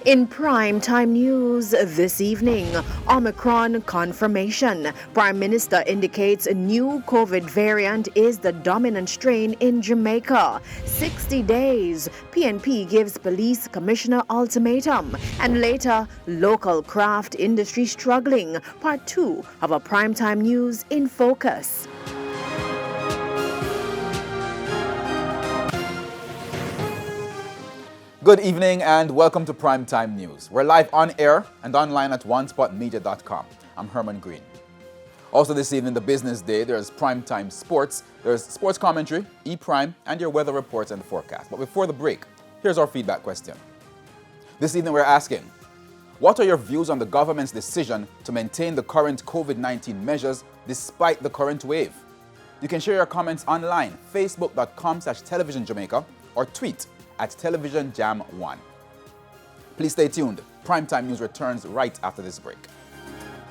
In prime time news this evening, Omicron confirmation. Prime Minister indicates a new COVID variant is the dominant strain in Jamaica. 60 days. PNP gives police commissioner ultimatum. And later, local craft industry struggling. Part 2 of a primetime news in focus. Good evening and welcome to Primetime News. We're live on air and online at onespotmedia.com. I'm Herman Green. Also this evening, the business day, there's Primetime Sports, there's sports commentary, E-Prime, and your weather reports and forecast. But before the break, here's our feedback question. This evening we're asking, what are your views on the government's decision to maintain the current COVID-19 measures despite the current wave? You can share your comments online, facebook.com/televisionjamaica, or tweet at TelevisionJam1. Please stay tuned. Primetime News returns right after this break.